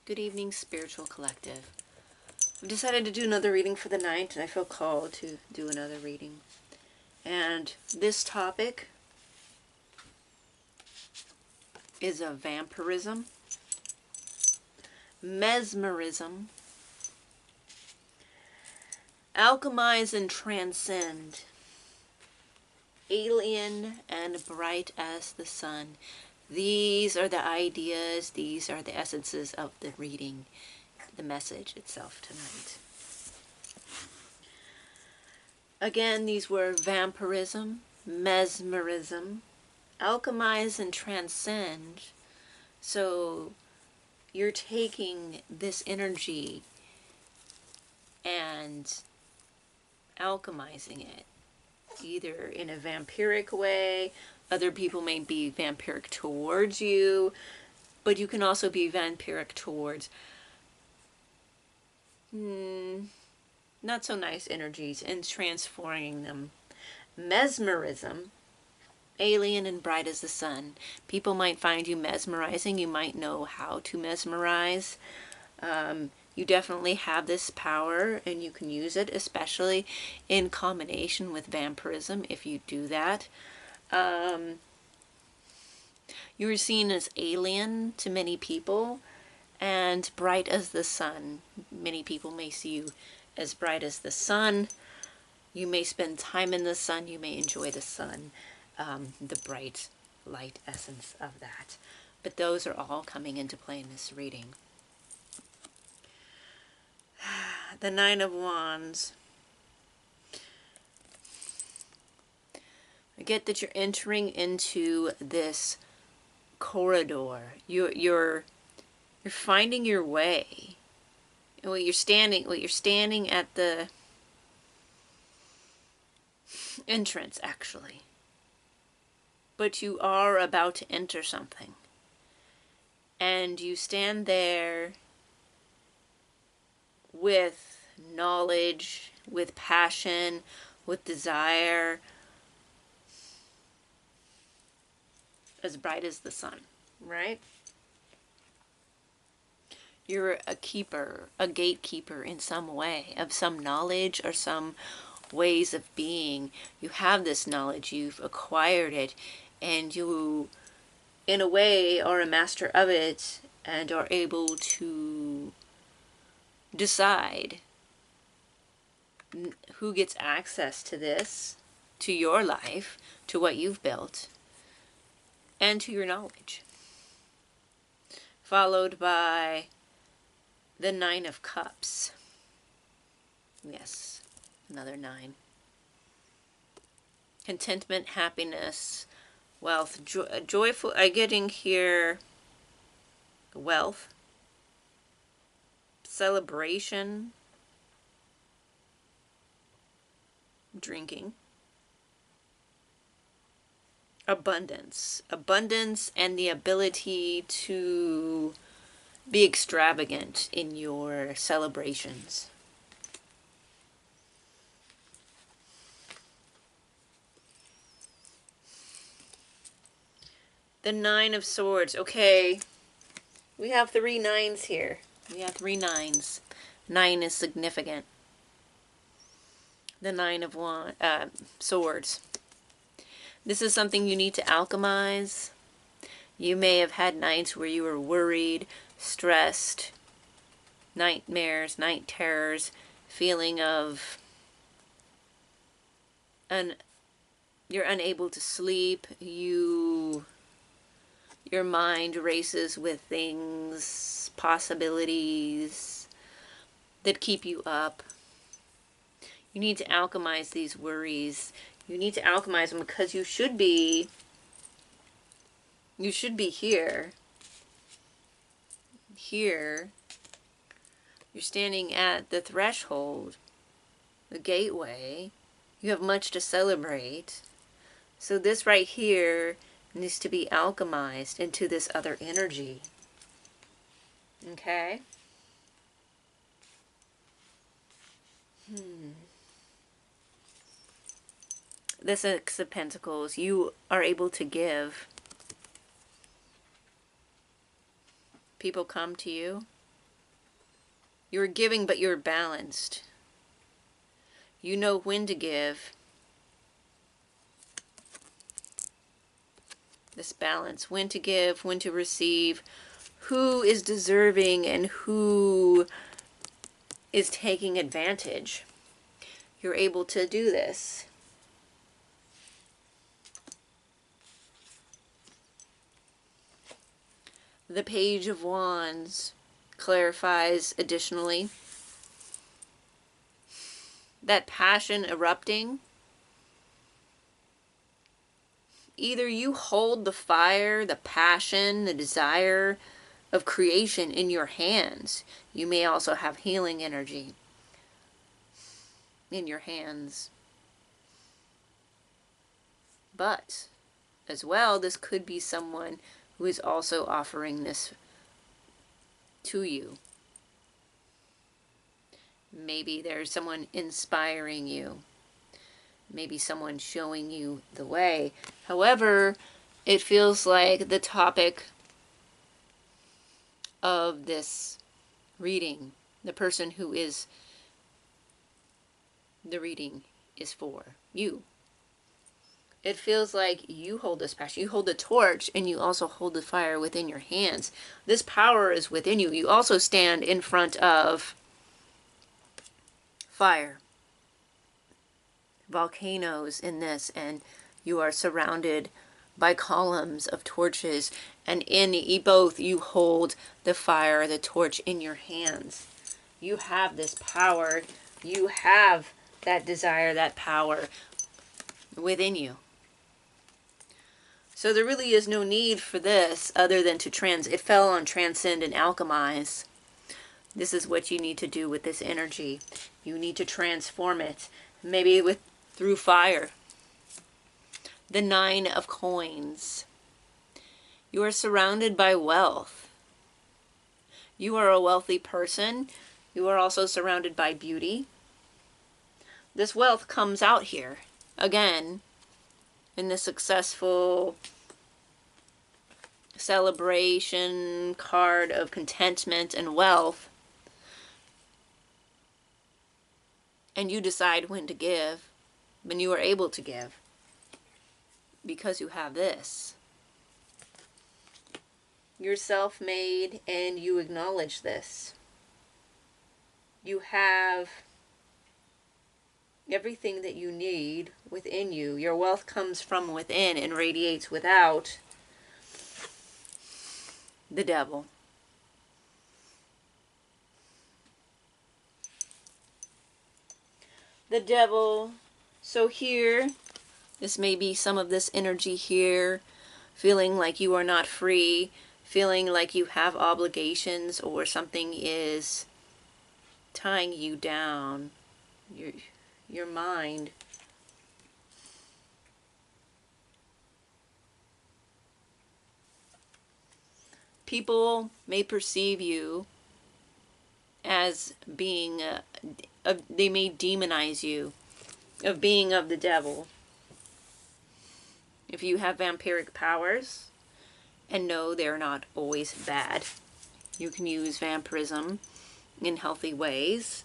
Good evening, Spiritual Collective. I've decided to do another reading for the night, and I feel called to do another reading. And this topic is a vampirism, mesmerism, alchemize and transcend, alien and bright as the sun. These are the ideas, these are the essences of the reading, the message itself tonight. Again, these were vampirism, mesmerism, alchemize and transcend. So you're taking this energy and alchemizing it, either in a vampiric way. Other people may be vampiric towards you, but you can also be vampiric towards not so nice energies and transforming them. Mesmerism, alien and bright as the sun. People might find you mesmerizing. You might know how to mesmerize. You definitely have this power and you can use it, especially in combination with vampirism if you do that. You are seen as alien to many people and bright as the sun. Many people may see you as bright as the sun. You may spend time in the sun. You may enjoy the sun, the bright light essence of that. But those are all coming into play in this reading. The Nine of Wands. I get that you're entering into this corridor. You're finding your way. And you're standing at the entrance, actually. But you are about to enter something. And you stand there with knowledge, with passion, with desire, as bright as the sun, right? You're a keeper, a gatekeeper in some way, of some knowledge or some ways of being. You have this knowledge, you've acquired it, and you, in a way, are a master of it and are able to decide who gets access to this, to your life, to what you've built, and to your knowledge. Followed by the Nine of Cups. Yes, another 9. Contentment, happiness, wealth, joyful. I'm getting here wealth, celebration, drinking, abundance. Abundance and the ability to be extravagant in your celebrations. The Nine of Swords. Okay, we have 3 9s here. We have 3 9s. 9 is significant. The Nine of Swords. This is something you need to alchemize. You may have had nights where you were worried, stressed, nightmares, night terrors, feeling of you're unable to sleep. Your mind races with things, possibilities that keep you up. You need to alchemize these worries. You need to alchemize them because you should be here. Here, you're standing at the threshold, the gateway. You have much to celebrate. So this right here needs to be alchemized into this other energy. Okay? The Six of Pentacles, you are able to give. People come to you. You're giving, but you're balanced. You know when to give. This balance, when to give, when to receive, who is deserving and who is taking advantage. You're able to do this. The Page of Wands clarifies additionally that passion erupting. Either you hold the fire, the passion, the desire of creation in your hands. You may also have healing energy in your hands. But as well, this could be someone who is also offering this to you. Maybe there's someone inspiring you. Maybe someone showing you the way. However, it feels like the topic of this reading, the person who is the reading is for you. It feels like you hold this passion. You hold the torch and you also hold the fire within your hands. This power is within you. You also stand in front of fire, volcanoes in this, and you are surrounded by columns of torches, and in both you hold the fire, the torch in your hands. You have this power. You have that desire, that power within you. So there really is no need for this other than to it fell on transcend and alchemize. This is what you need to do with this energy. You need to transform it, maybe through fire. The 9 of Coins. You are surrounded by wealth. You are a wealthy person. You are also surrounded by beauty. This wealth comes out here again in the successful celebration card of contentment and wealth. And you decide when to give, when you are able to give, because you have this. You're self-made and you acknowledge this. You have everything that you need within you. Your wealth comes from within and radiates without. The Devil. The Devil. So here, this may be some of this energy here, feeling like you are not free, feeling like you have obligations or something is tying you down. Your mind. People may perceive you as being, they may demonize you of being of the devil. If you have vampiric powers, and no, they're not always bad. You can use vampirism in healthy ways.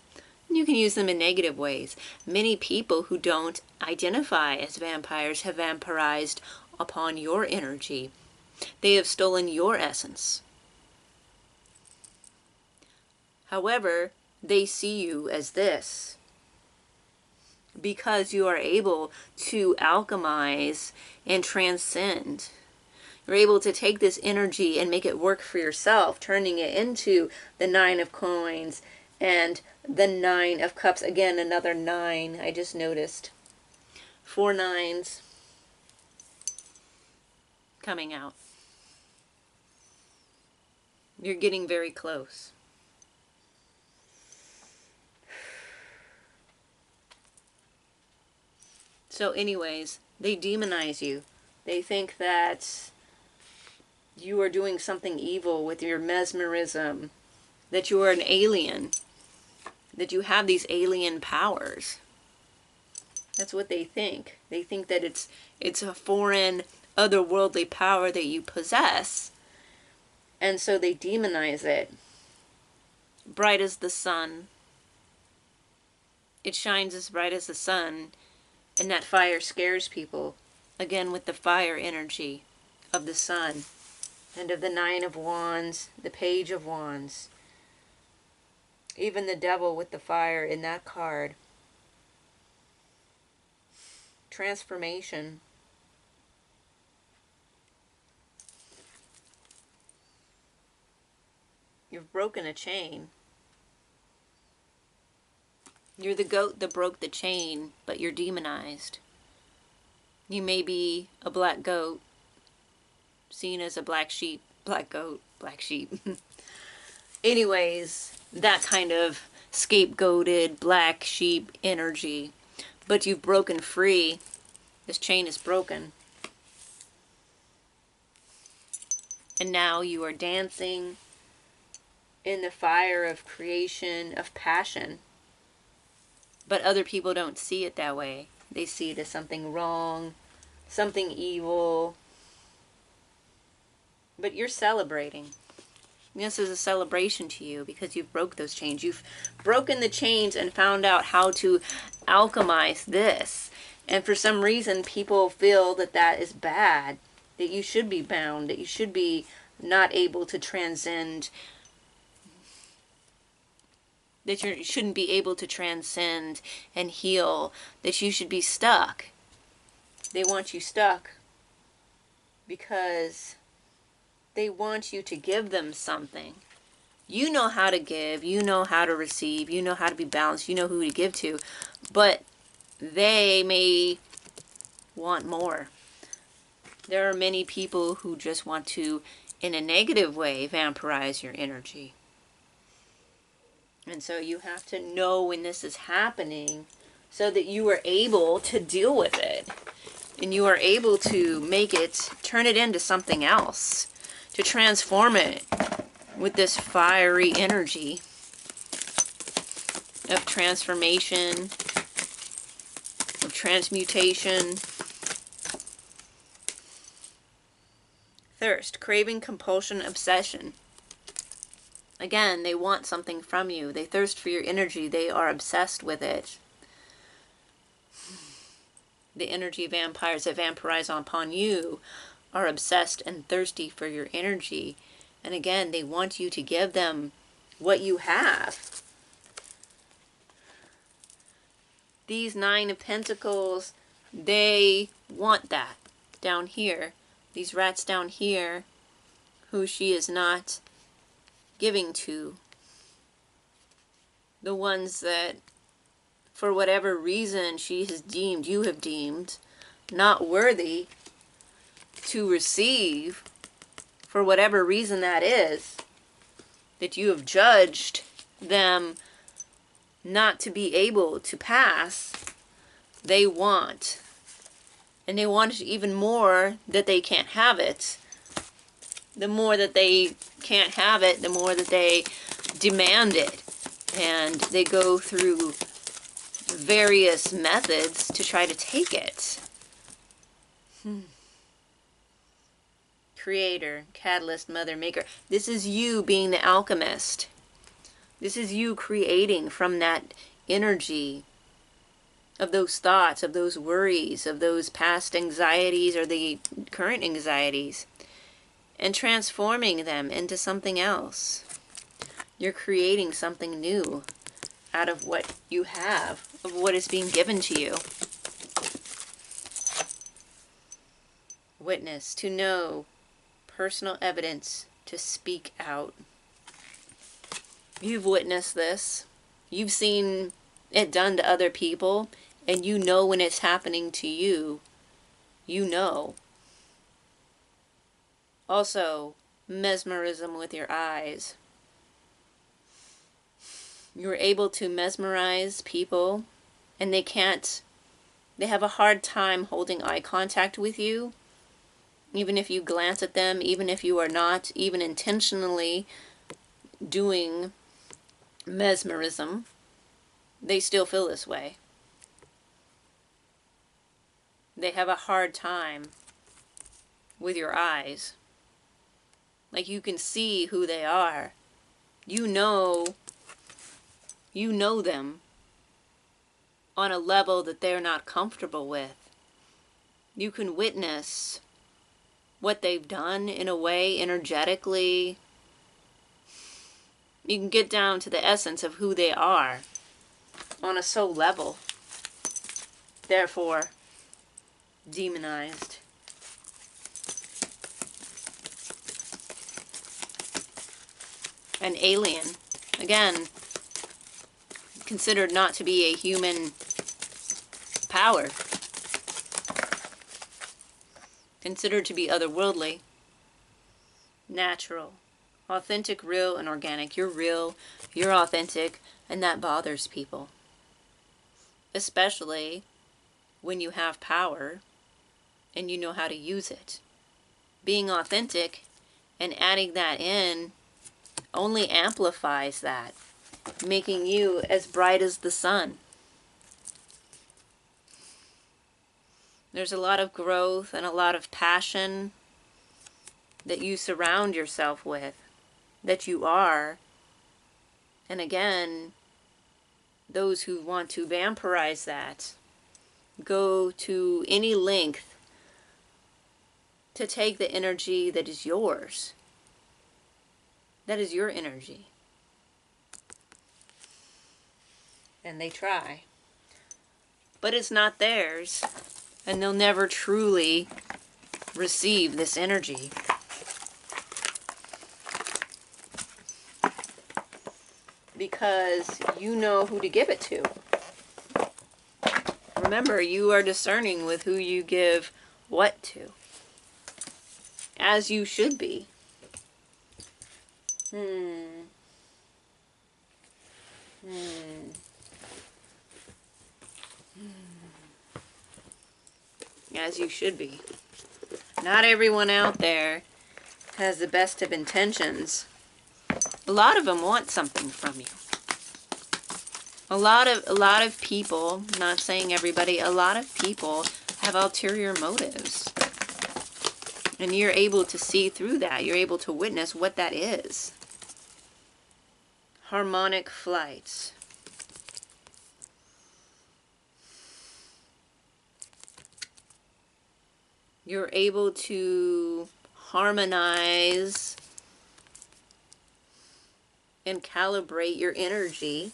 You can use them in negative ways. Many people who don't identify as vampires have vampirized upon your energy. They have stolen your essence. However, they see you as this because you are able to alchemize and transcend. You're able to take this energy and make it work for yourself, turning it into the 9 of Coins and the 9 of Cups. Again, another 9, I just noticed. 4 9s coming out. You're getting very close. So anyways, they demonize you. They think that you are doing something evil with your mesmerism, that you are an alien, that you have these alien powers. That's what they think. They think that it's a foreign, otherworldly power that you possess. And so they demonize it. bright as the sun. It shines as bright as the sun, and that fire scares people. Again, with the fire energy of the sun, and of the Nine of Wands, the Page of Wands. Even the devil with the fire in that card. Transformation. You've broken a chain. You're the goat that broke the chain, but you're demonized. You may be a black goat, seen as a black sheep, black goat, black sheep. Anyways, that kind of scapegoated black sheep energy. But you've broken free. This chain is broken. And now you are dancing in the fire of creation, of passion. But other people don't see it that way. They see it as something wrong, something evil. But you're celebrating. This is a celebration to you because you've broke those chains. You've broken the chains and found out how to alchemize this. And for some reason, people feel that that is bad, that you should be bound, that you should be not able to transcend, that you shouldn't be able to transcend and heal, that you should be stuck. They want you stuck because they want you to give them something. You know how to give, you know how to receive, you know how to be balanced, you know who to give to, but they may want more. There are many people who just want to, in a negative way, vampirize your energy. And so you have to know when this is happening so that you are able to deal with it. And you are able to make it, turn it into something else. To transform it with this fiery energy of transformation, of transmutation. Thirst, craving, compulsion, obsession. Again, they want something from you. They thirst for your energy. They are obsessed with it. The energy vampires that vampirize upon you are obsessed and thirsty for your energy. And again, they want you to give them what you have. These Nine of Pentacles, they want that down here. These rats down here, who she is not giving to. The ones that, for whatever reason, she has deemed, you have deemed, not worthy to receive, for whatever reason that is, that you have judged them not to be able to pass, they want. And they want it even more that they can't have it. The more that they can't have it, the more that they demand it. And they go through various methods to try to take it. Creator, catalyst, mother, maker. This is you being the alchemist. This is you creating from that energy of those thoughts, of those worries, of those past anxieties or the current anxieties, and transforming them into something else. You're creating something new out of what you have, of what is being given to you. Witness, to know, personal evidence, to speak out. You've witnessed this. You've seen it done to other people, and you know when it's happening to you. You know. Also, mesmerism with your eyes. You're able to mesmerize people, and they have a hard time holding eye contact with you. Even if you glance at them, even if you are not even intentionally doing mesmerism, they still feel this way. They have a hard time with your eyes. Like, you can see who they are. You know You know them on a level that they're not comfortable with. You can witness what they've done in a way energetically. You can get down to the essence of who they are on a soul level. Therefore, demonized. An alien, again, considered not to be a human power. Considered to be otherworldly, natural, authentic, real, and organic. You're real, you're authentic, and that bothers people. Especially when you have power and you know how to use it. Being authentic and adding that in only amplifies that, making you as bright as the sun. There's a lot of growth and a lot of passion that you surround yourself with, that you are. And again, those who want to vampirize that go to any length to take the energy that is yours. That is your energy. And they try. But it's not theirs. And they'll never truly receive this energy. Because you know who to give it to. Remember, you are discerning with who you give what to. As you should be. As you should be. Not everyone out there has the best of intentions. A lot of them want something from you. A lot of people, not saying everybody, a lot of people have ulterior motives. And you're able to see through that. You're able to witness what that is. Harmonic flights. You're able to harmonize and calibrate your energy,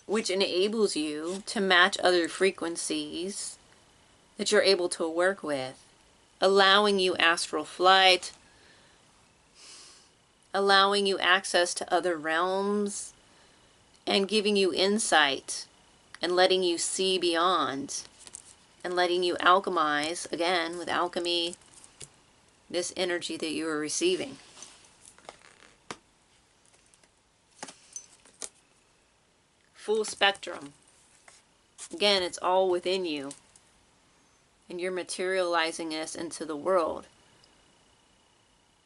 which enables you to match other frequencies that you're able to work with, allowing you astral flight, allowing you access to other realms, and giving you insight and letting you see beyond. And letting you alchemize, again, with alchemy, this energy that you are receiving. Full spectrum. Again, it's all within you. And you're materializing this into the world.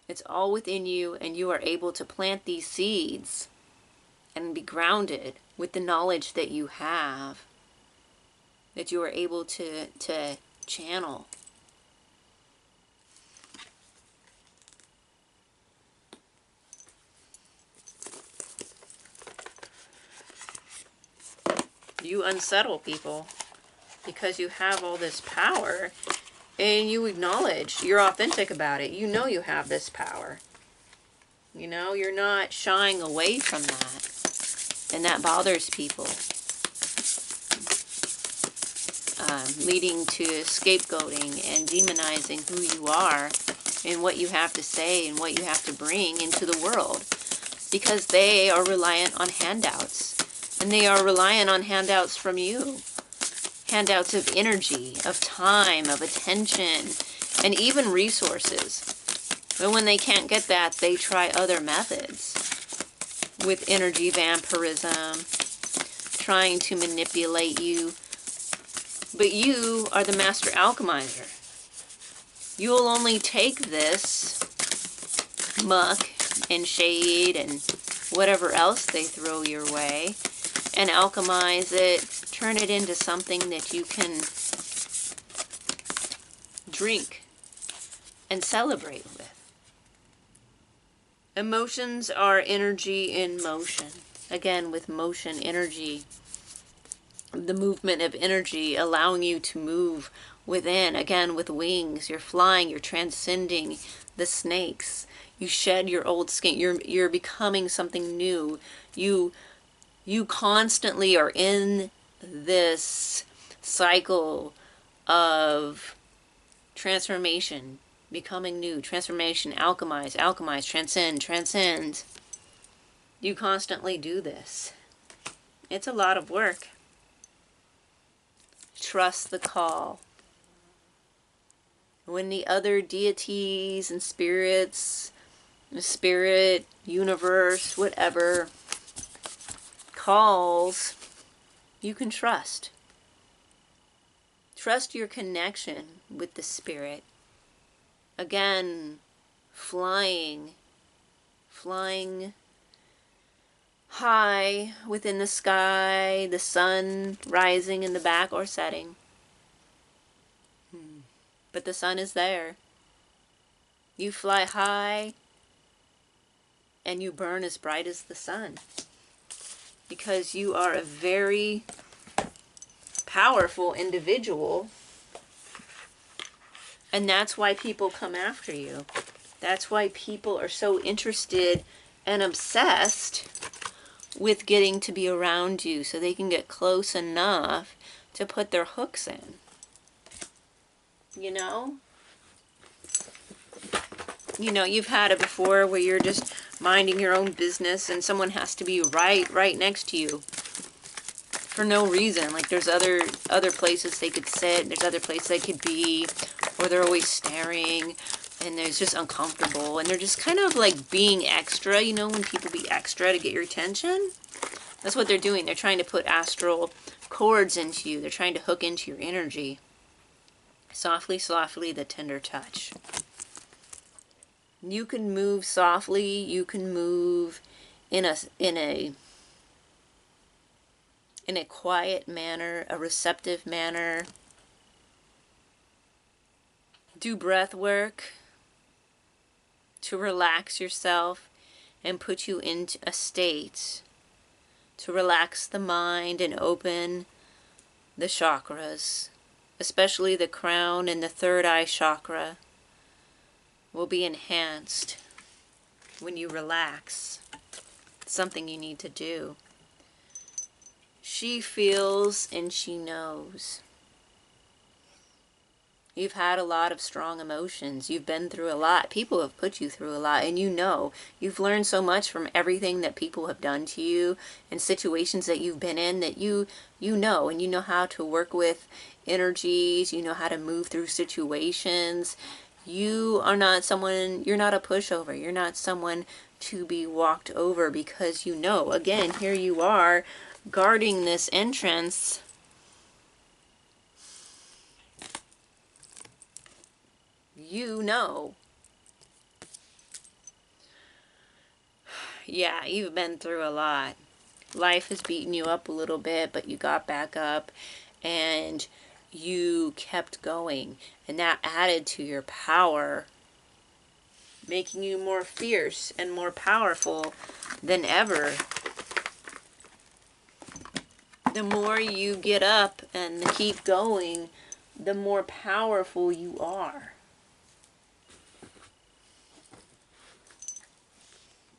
It's all within you, and you are able to plant these seeds and be grounded with the knowledge that you have. That you are able to channel. You unsettle people because you have all this power and you acknowledge, you're authentic about it. You know you have this power. You know, you're not shying away from that. And that bothers people. Leading to scapegoating and demonizing who you are and what you have to say and what you have to bring into the world, because they are reliant on handouts, and they are reliant on handouts from you, handouts of energy, of time, of attention, and even resources. But when they can't get that, they try other methods with energy vampirism, trying to manipulate you. But you are the master alchemizer. You'll only take this muck and shade and whatever else they throw your way and alchemize it, turn it into something that you can drink and celebrate with. Emotions are energy in motion. Again, with motion, energy, the movement of energy allowing you to move within. Again, with wings, you're flying, you're transcending the snakes. You shed your old skin. You're becoming something new. You constantly are in this cycle of transformation, becoming new, transformation, alchemize, alchemize, transcend, transcend. You constantly do this. It's a lot of work. Trust the call. When the other deities and spirits, the spirit, universe, whatever, calls, you can trust. Trust your connection with the spirit. Again, flying high within the sky, the sun rising in the back or setting. But the sun is there. You fly high and you burn as bright as the sun. Because you are a very powerful individual. And that's why people come after you. That's why people are so interested and obsessed with getting to be around you so they can get close enough to put their hooks in. You know? You know, you've had it before where you're just minding your own business and someone has to be right next to you for no reason. Like there's other places they could sit, there's other places they could be, or they're always staring and it's just uncomfortable and they're just kind of like being extra, you know, when people be extra to get your attention. That's what they're doing. They're trying to put astral cords into you. They're trying to hook into your energy. Softly, softly, the tender touch. You can move softly. You can move in a quiet manner, a receptive manner. Do breath work to relax yourself and put you into a state to relax the mind and open the chakras, especially the crown and the third eye chakra will be enhanced when you relax. It's something you need to do. She feels and she knows. You've had a lot of strong emotions. You've been through a lot. People have put you through a lot, and you know. You've learned so much from everything that people have done to you and situations that you've been in that you know, and you know how to work with energies. You know how to move through situations. You are not someone, you're not a pushover. You're not someone to be walked over because you know. Again, here you are guarding this entrance. You know. Yeah, you've been through a lot. Life has beaten you up a little bit, but you got back up and you kept going. And that added to your power, making you more fierce and more powerful than ever. The more you get up and keep going, the more powerful you are.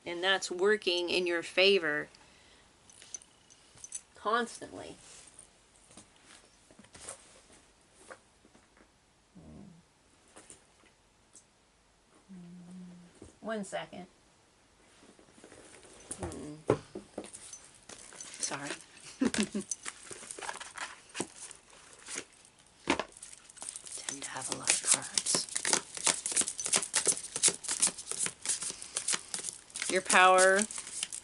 And that's working in your favor constantly. One second. Sorry. Tend to have a lot of cards. Your power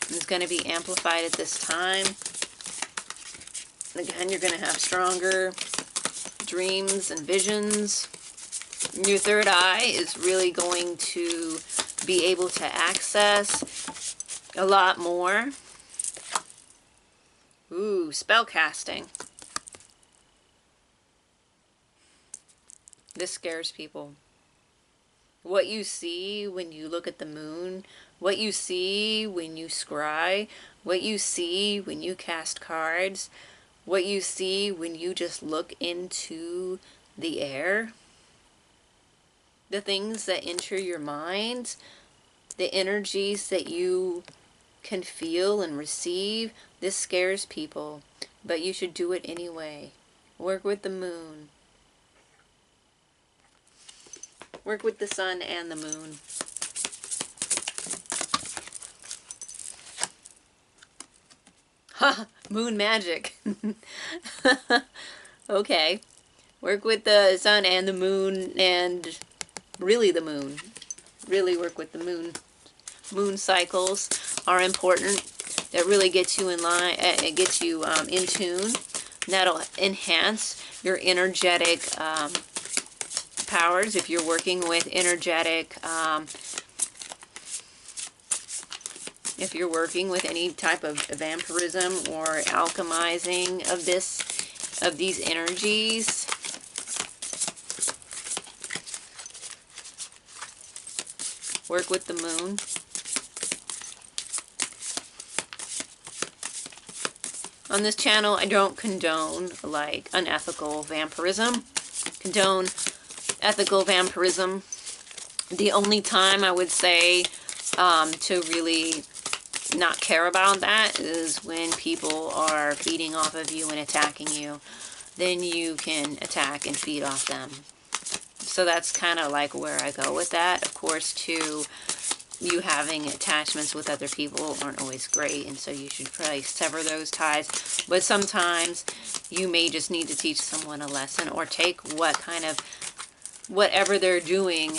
is going to be amplified at this time. Again, you're going to have stronger dreams and visions. Your third eye is really going to be able to access a lot more. Ooh, spell casting. This scares people. What you see when you look at the moon, what you see when you scry, what you see when you cast cards, what you see when you just look into the air, the things that enter your mind, the energies that you can feel and receive, this scares people, but you should do it anyway. Work with the moon. Work with the sun and the moon. Ha! Moon magic. Okay. Work with the sun and the moon and really the moon. Really work with the moon. Moon cycles are important. That really gets you in line. It gets you in tune. That'll enhance your energetic powers if you're working with energetic. If you're working with any type of vampirism or alchemizing of these energies, work with the moon. On this channel, I don't condone like unethical vampirism. Condone ethical vampirism. The only time I would say to really not care about that is when people are feeding off of you and attacking you. Then you can attack and feed off them. So that's kind of like where I go with that. Of course, too, you having attachments with other people aren't always great, and so you should probably sever those ties. But sometimes you may just need to teach someone a lesson, or take whatever they're doing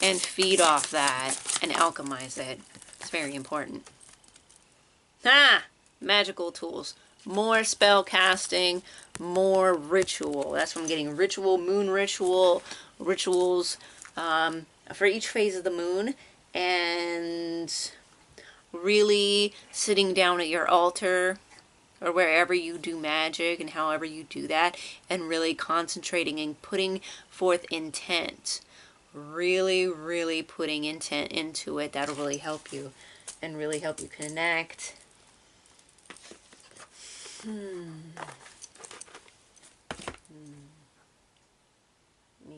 and feed off that and alchemize it. It's very important. Magical tools. More spell casting, more ritual. That's what I'm getting. Ritual, moon ritual, rituals for each phase of the moon. And really sitting down at your altar or wherever you do magic and however you do that, and really concentrating and putting forth intent. Really, really putting intent into it. That'll really help you and really help you connect.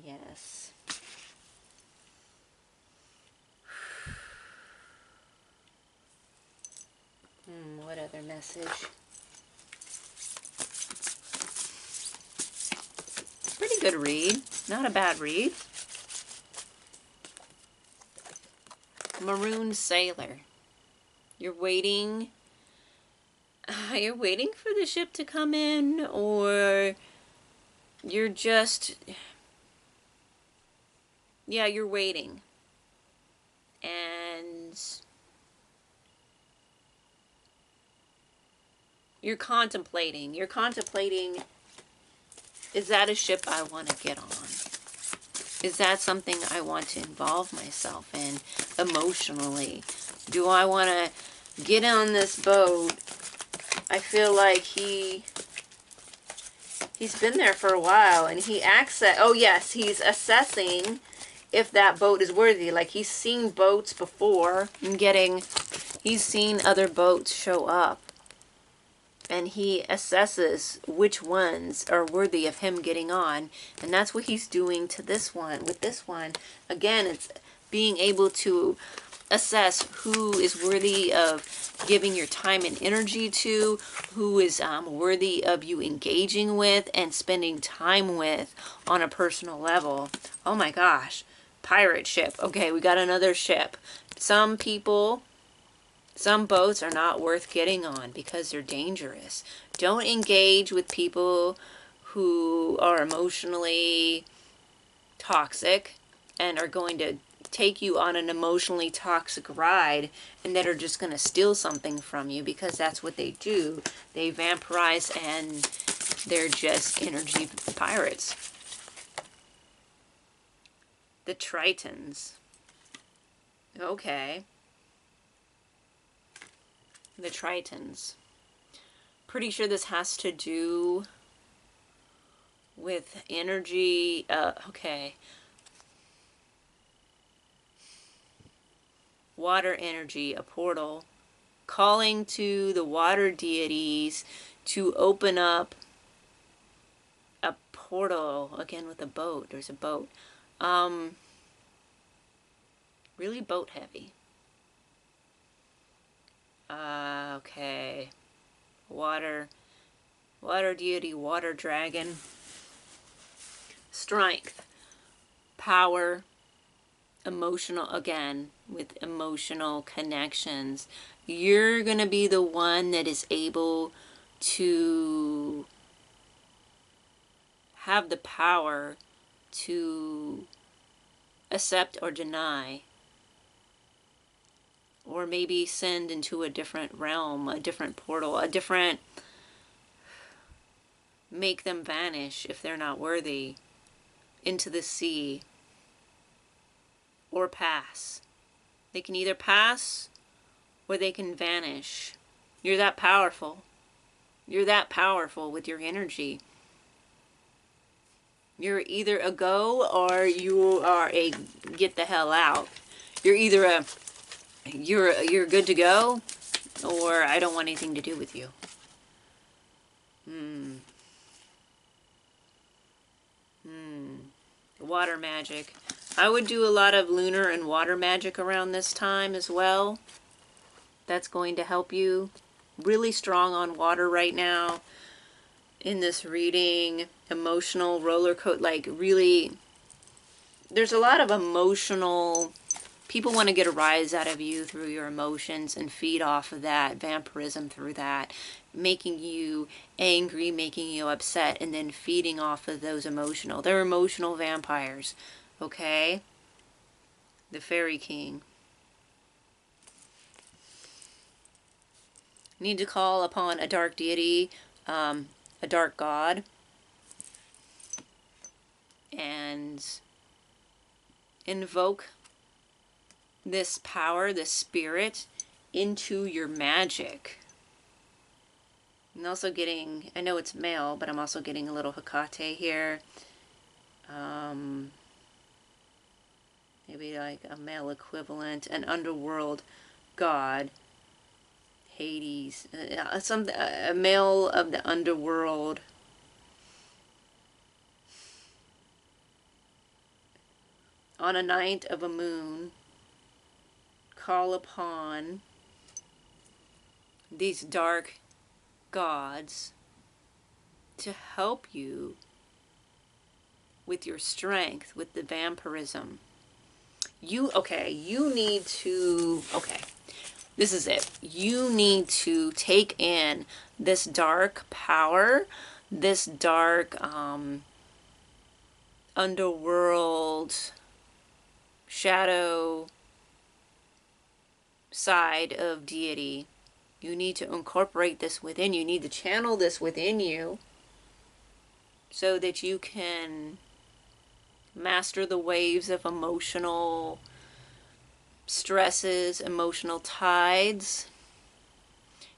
Yes. What other message? Pretty good read. Not a bad read. Maroon Sailor. You're waiting. You're waiting for the ship to come in, or you're just... Yeah, you're waiting. And you're contemplating. You're contemplating, is that a ship I want to get on? Is that something I want to involve myself in emotionally? Do I want to get on this boat? I feel like he's been there for a while, and he acts at, oh yes, he's assessing if that boat is worthy. Like, he's seen boats before and he's seen other boats show up, and he assesses which ones are worthy of him getting on. And that's what he's doing to this one. With this one, again, it's being able to assess who is worthy of giving your time and energy to, who is worthy of you engaging with and spending time with on a personal level. Oh my gosh. Pirate ship. Okay, we got another ship. Some people, some boats are not worth getting on because they're dangerous. Don't engage with people who are emotionally toxic and are going to take you on an emotionally toxic ride, and that are just going to steal something from you, because that's what they do. They vampirize, and they're just energy pirates. The Tritons. Okay. The Tritons. Pretty sure this has to do with energy. Okay. water energy, a portal, calling to the water deities to open up a portal. Again with a boat. There's a boat. Really boat heavy. Okay. Water deity, water dragon. Strength, power, emotional, again, with emotional connections. You're going to be the one that is able to have the power to accept or deny, or maybe send into a different realm, a different portal, a different, make them vanish if they're not worthy, into the sea, or pass. They can either pass or they can vanish. You're that powerful. You're that powerful with your energy. You're either a go or you are a get the hell out. You're either a you're good to go, or I don't want anything to do with you. Water magic. I would do a lot of lunar and water magic around this time as well. That's going to help you. Really strong on water right now in this reading. Emotional roller coaster, like really, there's a lot of emotional, people want to get a rise out of you through your emotions and feed off of that, vampirism through that, making you angry, making you upset, and then feeding off of those emotional. They're emotional vampires, okay? The Fairy King. Need to call upon a dark deity, a dark god, and invoke this power, this spirit, into your magic. I'm also getting, I know it's male, but I'm also getting a little Hecate here. Maybe like a male equivalent, an underworld god. Hades, a male of the underworld. On a night of a moon, call upon these dark gods to help you with your strength, with the vampirism. You need to, this is it. You need to take in this dark power, this dark underworld shadow side of deity. You need to incorporate this within you. You need to channel this within you so that you can master the waves of emotional stresses, emotional tides.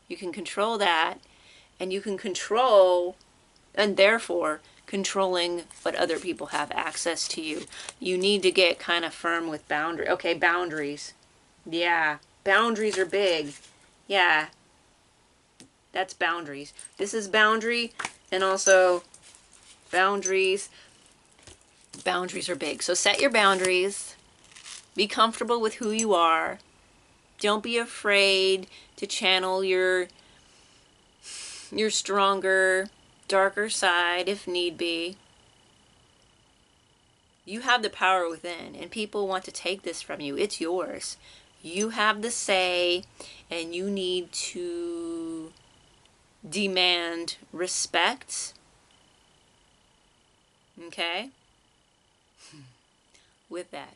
You can control that, and you can control, and therefore controlling what other people have access to you. You need to get kind of firm with boundaries. Okay, boundaries. Yeah, boundaries are big. Yeah, that's boundaries. This is boundary, and also boundaries. Boundaries are big. So set your boundaries. Be comfortable with who you are. Don't be afraid to channel your stronger, darker side if need be. You have the power within, and people want to take this from you. It's yours. You have the say, and you need to demand respect. Okay? With that,